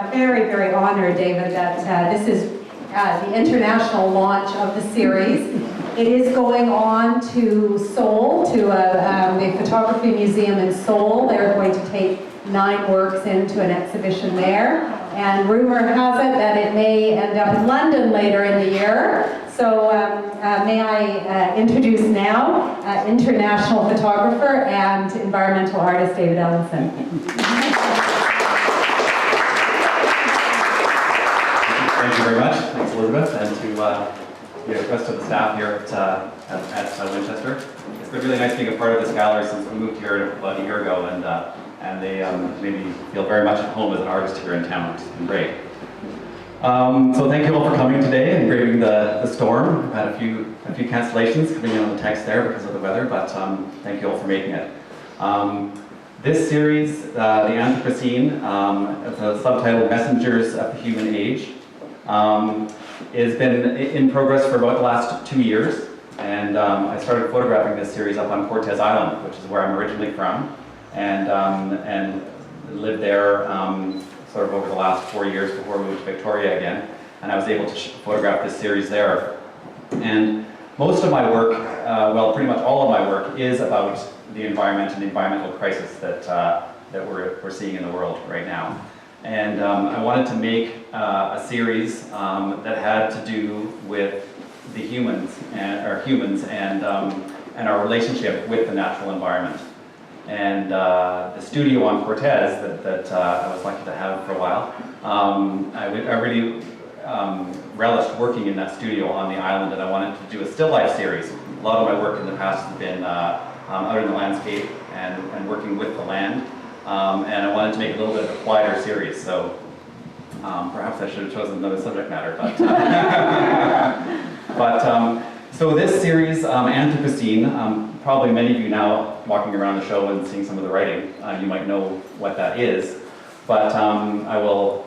Very, very honored, David, that this is the international launch of the series. It is going on to Seoul, to the Photography Museum in Seoul. They're going to take 9 works into an exhibition there. And rumor has it that it may end up in London later in the year. So may I introduce now international photographer and environmental artist David Ellingsen. Thank you very much. Thanks, Elizabeth, and to the rest of the staff here at Winchester. It's been really nice being a part of this gallery since we moved here about a year ago, and they made me feel very much at home as an artist here in town, which has been great. So thank you all for coming today and braving the storm. We've had a few cancellations coming in on the text there because of the weather, but thank you all for making it. This series, the Anthropocene, the subtitle Messengers of the Human Age, has been in progress for about the last 2 years, and I started photographing this series up on Cortez Island, which is where I'm originally from, and lived there sort of over the last 4 years before we moved to Victoria again, and I was able to photograph this series there. And most of my work, well, pretty much all of my work, is about the environment and the environmental crisis that we're seeing in the world right now. And I wanted to make a series that had to do with the humans and our relationship with the natural environment. And the studio on Cortez that I was lucky to have for a while, I really relished working in that studio on the island, and I wanted to do a still life series. A lot of my work in the past has been out in the landscape and working with the land. And I wanted to make a little bit of a quieter series, so perhaps I should have chosen another subject matter. So this series, Anthropocene, probably many of you now walking around the show and seeing some of the writing, you might know what that is, but I will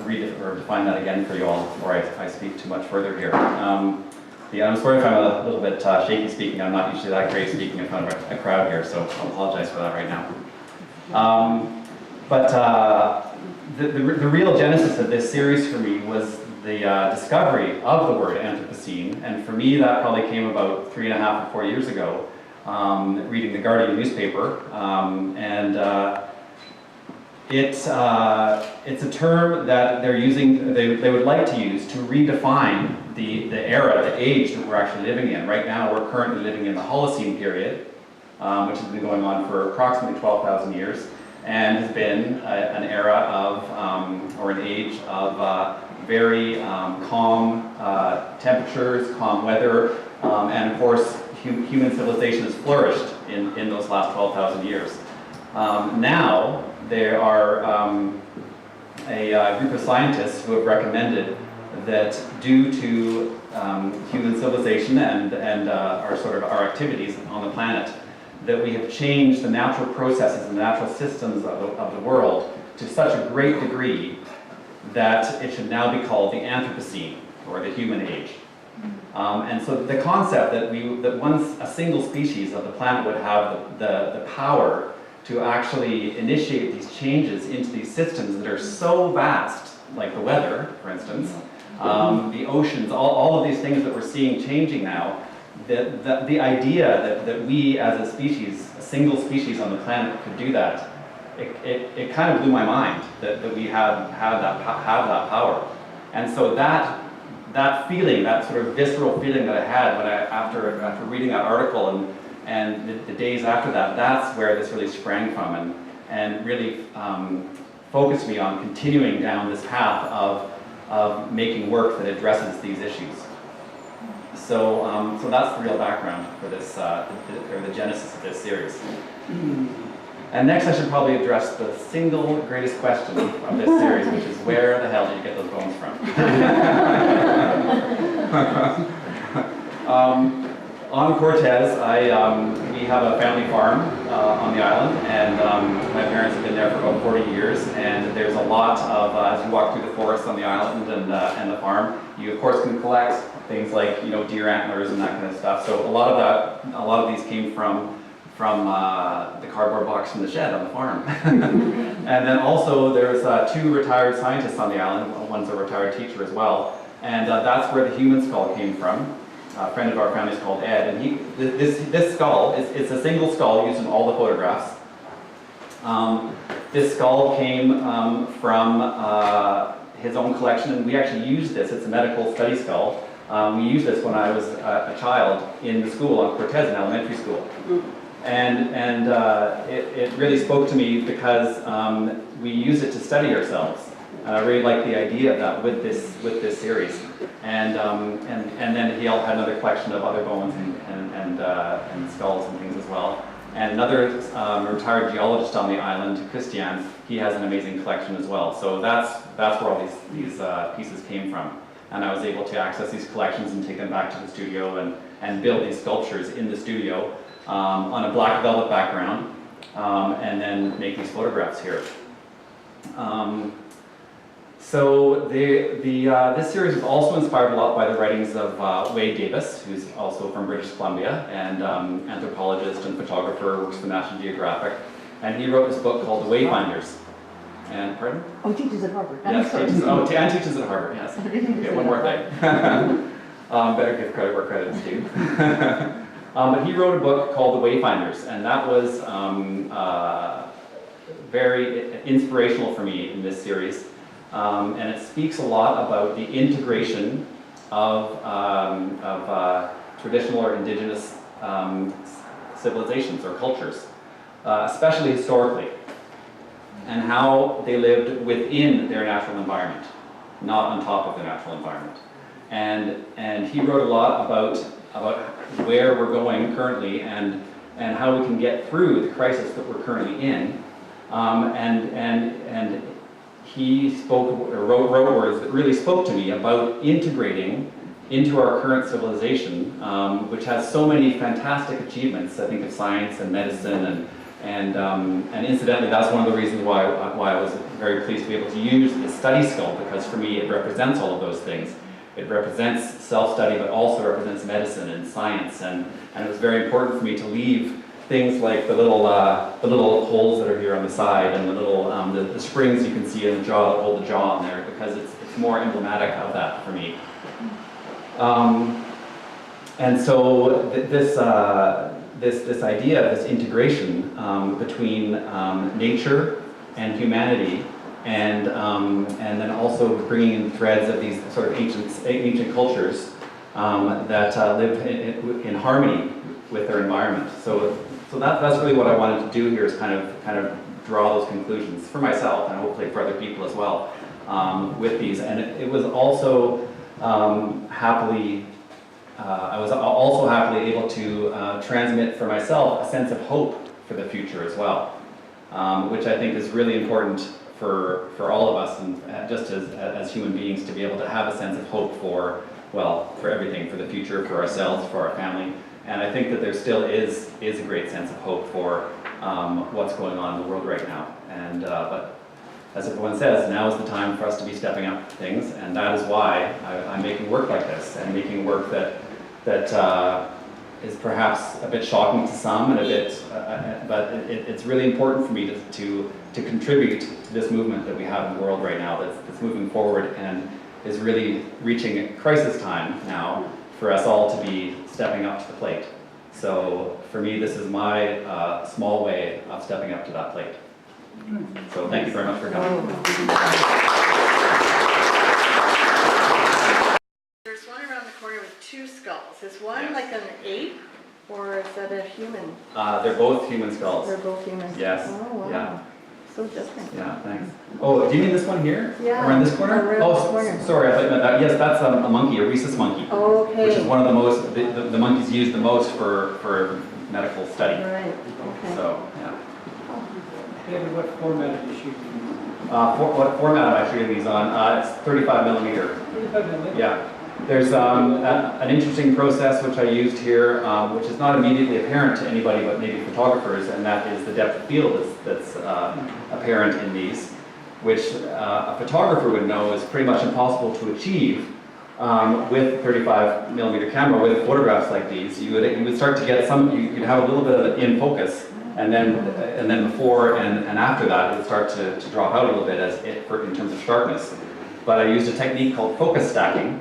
read it or define that again for you all before I speak too much further here. I'm sorry if I'm a little bit shaky speaking. I'm not usually that great speaking in front of a crowd here, so I'll apologize for that right now. The real genesis of this series for me was the discovery of the word Anthropocene, and for me that probably came about 3.5 or 4 years ago, reading the Guardian newspaper, it's a term that they're using, they would like to use to redefine the era, the age that we're actually living in. Right now we're currently living in the Holocene period, which has been going on for approximately 12,000 years, and has been an era of, or an age of very calm temperatures, calm weather, and of course human civilization has flourished in those last 12,000 years. Now there are a group of scientists who have recommended that due to human civilization and our activities on the planet, that we have changed the natural processes and the natural systems of the world to such a great degree that it should now be called the Anthropocene, or the human age. And so the concept that once a single species of the planet would have the power to actually initiate these changes into these systems that are so vast, like the weather, for instance, the oceans, all of these things that we're seeing changing now, the idea that we as a species, a single species on the planet, could do that, it kind of blew my mind that we have that power. And so that feeling, that sort of visceral feeling that I had when after reading that article and the days after that, that's where this really sprang from and really focused me on continuing down this path of making work that addresses these issues. So that's the real background for this, or the genesis of this series. And next I should probably address the single greatest question of this series, which is where the hell did you get those bones from? On Cortez, we have a family farm on the island, and my parents have been there for about 40 years, and there's a lot of, as you walk through the forest on the island and the farm, you of course can collect things like deer antlers and that kind of stuff. So a lot of these came from the cardboard box from the shed on the farm. And then also there's 2 retired scientists on the island. One's a retired teacher as well. And that's where the human skull came from. A friend of our family is called Ed, and this skull, it's a single skull used in all the photographs. This skull came from his own collection, and we actually used this. It's a medical study skull. We used this when I was a child in the school on Cortez in elementary school. And it really spoke to me because we use it to study ourselves. And I really like the idea of that with this series. And then he had another collection of other bones and skulls and things as well. And another retired geologist on the island, Christian, he has an amazing collection as well. So that's where all these pieces came from. And I was able to access these collections and take them back to the studio and build these sculptures in the studio on a black velvet background, and then make these photographs here. So this series was also inspired a lot by the writings of Wade Davis, who's also from British Columbia, and anthropologist and photographer, works for National Geographic. And he wrote this book called The Wayfinders. And, pardon? Oh, teaches at Harvard. Yes, and teaches at Harvard, yes. Okay, one more thing. Better give credit where credit is due. But he wrote a book called The Wayfinders, and that was very inspirational for me in this series. And it speaks a lot about the integration of traditional or indigenous civilizations or cultures, especially historically, and how they lived within their natural environment, not on top of their natural environment. And he wrote a lot about where we're going currently and how we can get through the crisis that we're currently in. And he wrote words that really spoke to me about integrating into our current civilization, which has so many fantastic achievements, I think, of science and medicine, and incidentally, that's one of the reasons why I was very pleased to be able to use the study skull, because for me it represents all of those things. It represents self-study, but also represents medicine and science, and it was very important for me to leave things like the little holes that are here on the side, and the little the springs you can see in the jaw that hold the jaw in there, because it's more emblematic of that for me. And so this idea, this integration between nature and humanity, and then also bringing in threads of these sort of ancient cultures that live in harmony with their environment. So that's really what I wanted to do here, is kind of draw those conclusions for myself and hopefully for other people as well with these. And it was also I was also happily able to transmit for myself a sense of hope for the future as well, which I think is really important for all of us, and just as human beings, to be able to have a sense of hope for everything, for the future, for ourselves, for our family. And I think that there still is a great sense of hope for what's going on in the world right now. And but as everyone says, now is the time for us to be stepping up things, and that is why I'm making work like this, and making work that is perhaps a bit shocking to some, and a bit, but it's really important for me to contribute to this movement that we have in the world right now, that's moving forward and is really reaching a crisis time now for us all to be stepping up to the plate. So for me, this is my small way of stepping up to that plate. So thank you very much for coming. There's one around the corner with 2 skulls. Is one Yes. like an ape, or is that a human? They're both human skulls. They're both humans. Yes. Oh, wow. Yeah. So different. Yeah, thanks. Oh, do you mean this one here? Yeah. Around this corner? Around this corner. Sorry, I thought you meant that. Yes, that's a monkey, a rhesus monkey, Okay. which is one of the most, the monkeys used the most for medical study. Right. Okay. So, yeah. David, what format did you shoot in? What format am I shooting these on? It's 35 millimeter. 35 millimeter? Yeah. There's an interesting process which I used here, which is not immediately apparent to anybody but maybe photographers, and that is the depth of field that's apparent in these, which a photographer would know is pretty much impossible to achieve with 35 millimeter camera with photographs like these, you would start to get you'd have a little bit of in focus, and then before and after that, it would start to drop out a little bit in terms of sharpness. But I used a technique called focus stacking,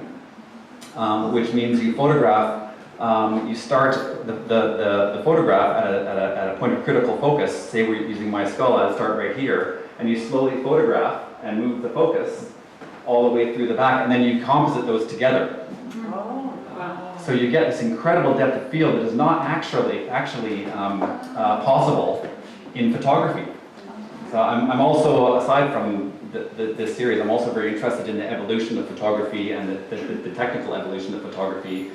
which means you photograph, you start the photograph at a point of critical focus. Say we're using my skull, I'd start right here, and you slowly photograph and move the focus all the way through the back, and then you composite those together. So you get this incredible depth of field that is not actually possible in photography. So I'm also, aside from this series, I'm also very interested in the evolution of photography and the technical evolution of photography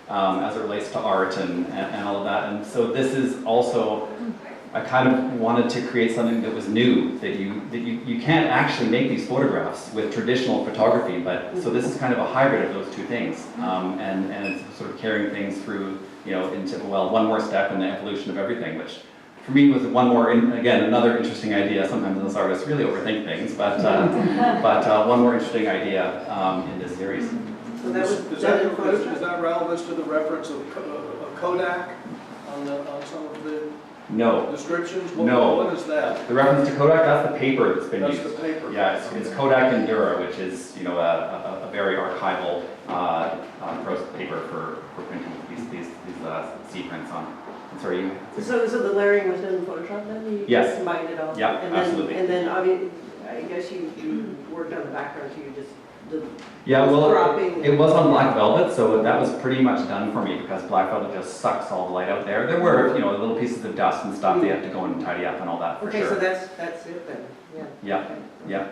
as it relates to art and all of that. And so this is also, I kind of wanted to create something that was new, that you can't actually make these photographs with traditional photography, but so this is kind of a hybrid of those two things, and it's sort of carrying things through, into, well, one more step in the evolution of everything, which for me was one more, again, another interesting idea. Sometimes as artists really overthink things, but one more interesting idea in this series. So that was is that relevant to the reference of Kodak on some of the No. descriptions? No. What is that? The reference to Kodak, that's the paper that's been That's used. the paper. Yeah, it's Kodak Endura, which is a very archival paper for printing these sequence on. I'm sorry, So the layering was done in Photoshop then? You Yes. combined it all? Yeah, And absolutely. And then obviously, I guess you worked on the background, so you just, yeah, well, cropping. it was on black velvet, so that was pretty much done for me because black velvet just sucks all the light out there. There were, little pieces of dust and stuff they have to go and tidy up and all that for Okay, sure. so that's it then, yeah. Yeah.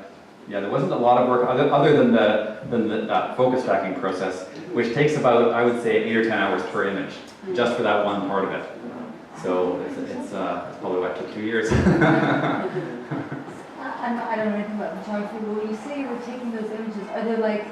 There wasn't a lot of work other than that focus stacking process, which takes about, I would say, 8 or 10 hours per image, just for that one part of it. So it's probably what took 2 years. I don't know anything about photography, but when you say you were taking those images, are there like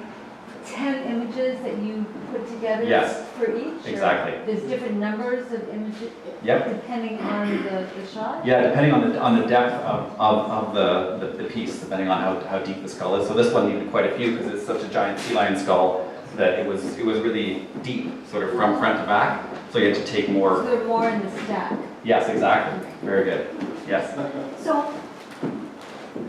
10 images that you put together Yes, for each? Or exactly. There's different numbers of images Yep. depending on the shot? Yeah, depending on the depth of the piece, depending on how deep the skull is. So this one needed quite a few because it's such a giant sea lion skull that it was really deep, sort of from front to back. So you had to take So more. they're more in the stack. Yes, exactly. Very good. Yes. So,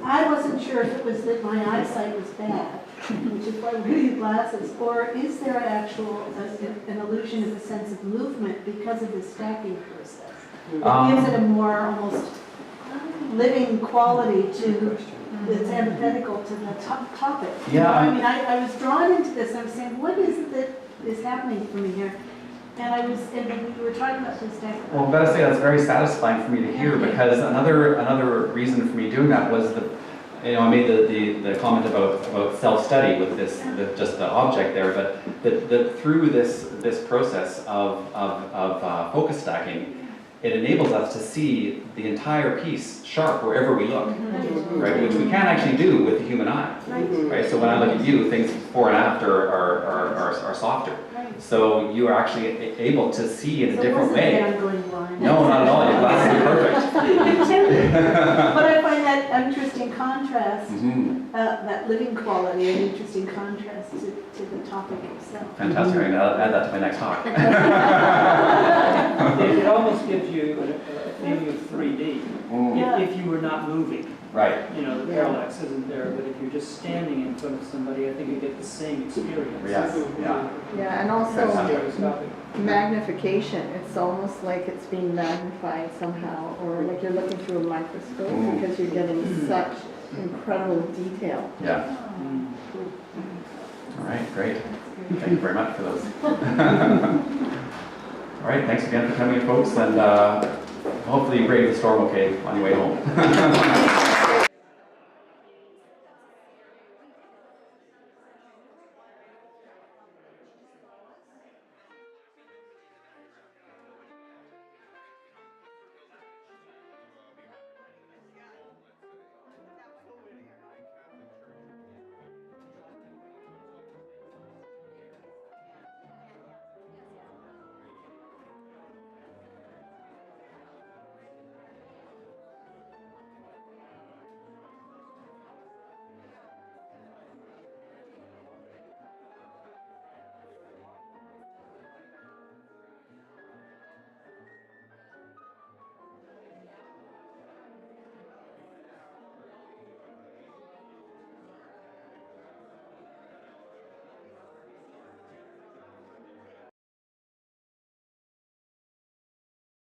I wasn't sure if it was that my eyesight was bad, which is why I'm wearing glasses, or is there an illusion of a sense of movement because of the stacking process? It gives it a more almost living quality to, that's antithetical to the topic. Yeah, I mean, I was drawn into this, I'm saying, what is it that is happening for me here? And then we were talking about this stacking. Well, I've got to say that's very satisfying for me to hear because another reason for me doing that was I made the comment about self-study with just the object there, but that through this process of focus stacking, it enables us to see the entire piece sharp wherever we look, right? Which we can't actually do with the human eye, right? So when I look at you, things before and after are softer. So you are actually able to see in a different way. I'm going blind. No, not at all. Your glasses are perfect. But I find that interesting contrast, that living quality, an interesting contrast to the topic itself. Fantastic. I'm going to add that to my next talk. It almost gives you a feeling of 3D, if you were not moving. Right. The parallax isn't there, but if you're just standing in front of somebody, I think you get the same experience. Yes. Yeah. Yeah, and also Stereoscopic. magnification. It's almost like it's being magnified somehow, or like you're looking through a microscope because you're getting such incredible detail. Yeah. All right. Great. Thank you very much for those. All right. Thanks again for coming, folks, and hopefully you braved the storm okay on your way home.